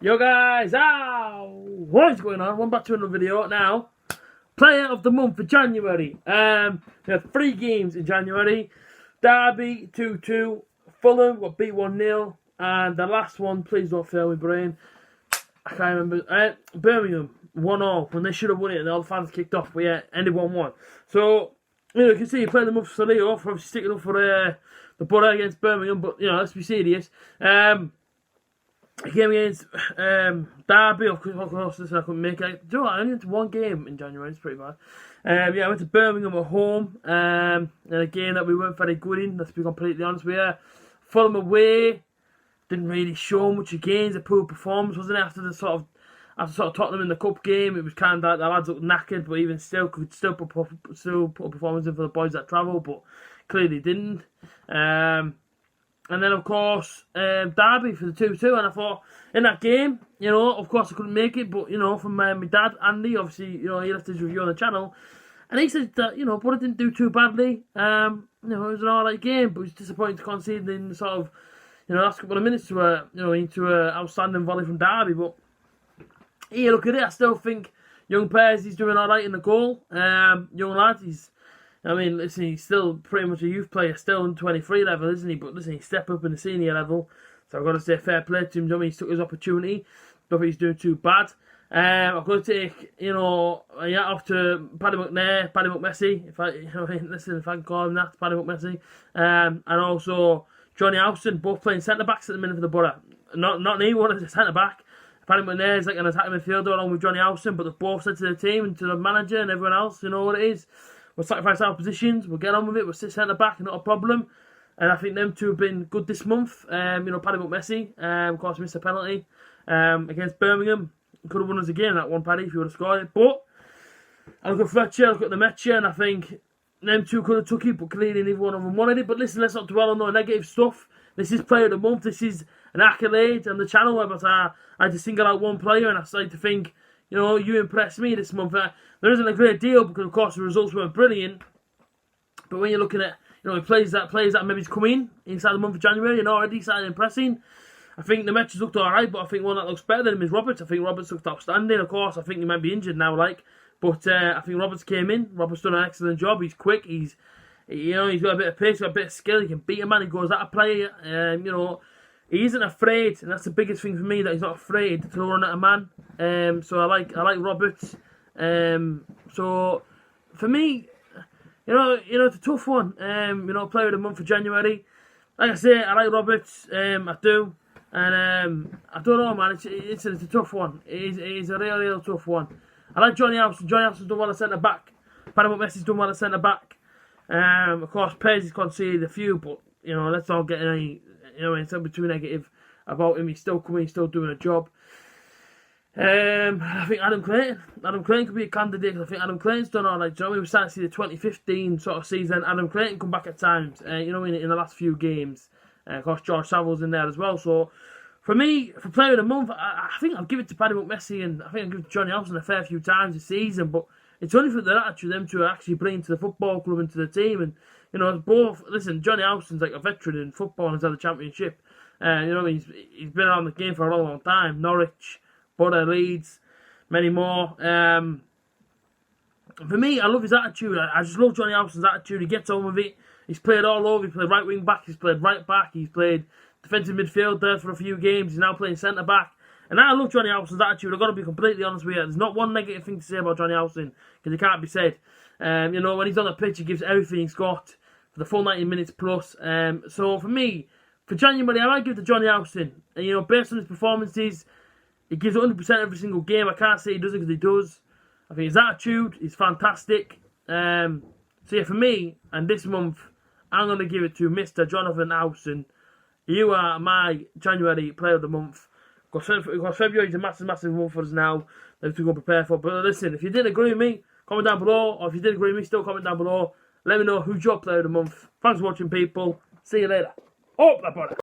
Yo guys, what is going on? Welcome back to another video. Now, player of the month for January. We had 3 games in January. Derby 2-2, Fulham got beat 1-0, and the last one, please don't fail me brain, I can't remember, Birmingham 1-0 when they should have won it and all the fans kicked off, but yeah, ended 1-1. So, you can see you playing the month for Saleo, for obviously sticking up for the Borough against Birmingham, but let's be serious. Game against Derby, of course, listen, I couldn't make it. Do you know what? I only went to 1 game in January, it's pretty bad. I went to Birmingham at home, in a game that we weren't very good in, let's be completely honest with you. Fulham away, didn't really show much against, a poor performance, wasn't it? After Tottenham in the cup game, it was kind of like the lads looked knackered, but even still, could still put a performance in for the boys that travel, but clearly didn't. And then, of course, Derby for the 2-2. And I thought, in that game, of course I couldn't make it. But, from my dad, Andy, obviously, he left his review on the channel. And he said that, Borough didn't do too badly. It was an alright game. But it was disappointing to concede in sort of, last couple of minutes to a outstanding volley from Derby. But, yeah, look at it. I still think young Pears, he's doing alright in the goal. Young lad, listen, he's still pretty much a youth player, still on 23 level, isn't he? But listen, he's stepped up in the senior level, so I've got to say fair play to him. He's took his opportunity. Don't think he's doing too bad. I've got to take, off to Paddy McMessi, if I can call him that, Paddy McMessi, and also Johnny Howson, both playing centre backs at the minute for the Borough. Not me, one as a centre back. Paddy McNair is like an attacking midfielder along with Johnny Howson, but they've both said to the team and to the manager and everyone else, you know what it is. We'll sacrifice our positions, we'll get on with it, we'll sit centre back, not a problem. And I think them two have been good this month. Paddy McMessi, of course, missed a penalty against Birmingham. Could have won us a game, that one, Paddy, if you would have scored it. But I look at Fletcher, I look at the Metcher, and I think them two could have took it, but clearly neither one of them wanted it. But listen, let's not dwell on the negative stuff. This is player of the month, this is an accolade on the channel, but I had to single out one player, and I started to think, you impressed me this month. There isn't a great deal because, of course, the results weren't brilliant. But when you're looking at, players that maybe come in inside the month of January and already started impressing, I think the matches looked alright, but I think one that looks better than him is Roberts. I think Roberts looked outstanding. Of course, I think he might be injured now, but I think Roberts came in. Roberts done an excellent job. He's quick. He's got a bit of pace, got a bit of skill. He can beat a man. He goes at a player. He isn't afraid, and that's the biggest thing for me, that he's not afraid to run at a man. So I like Roberts. So for me, it's a tough one. Player of the month for January. Like I say, I like Roberts. I do, and I don't know, man. It's a tough one. It is a real tough one. I like Johnny Howson. Johnny Howson's done well at centre back. Paddy McMessi's done well at centre back. Of course, Pez has conceded a few, but let's not get any. Instead of too negative about him, he's still coming, he's still doing a job. I think Adam Clayton could be a candidate, because I think Adam Clayton's done alright. We were starting to see the 2015 sort of season, Adam Clayton come back at times, in the last few games. Of course, George Savile's in there as well. So, for me, for player of the month, I think I'll give it to Paddy McMessi, and I think I'll give it to Johnny Howson a fair few times this season, but it's only for their attitude, them to actually bring to the football club and to the team, and both. Listen, Johnny Howson's like a veteran in football and has had a championship. He's been around the game for a long time. Norwich, Borough, Leeds, many more. For me, I love his attitude. I just love Johnny Howson's attitude. He gets on with it. He's played all over. He played right wing back. He's played right back. He's played defensive midfield there for a few games. He's now playing centre back. And I love Johnny Howson's attitude. I've got to be completely honest with you. There's not one negative thing to say about Johnny Howson, because it can't be said. When he's on the pitch, he gives everything he's got for the full 90 minutes plus. So for me, for January, I might give it to Johnny Howson. And based on his performances, he gives 100% every single game. I can't say he doesn't, because he does. I think his attitude is fantastic. So yeah, for me, and this month, I'm going to give it to Mr. Jonathan Howson. You are my January player of the month. Because February is a massive month for us now that we're going to prepare for. But listen, if you didn't agree with me, comment down below. Or if you did agree with me, still comment down below. Let me know who's your player of the month. Thanks for watching, people. See you later. Oh, that brought it.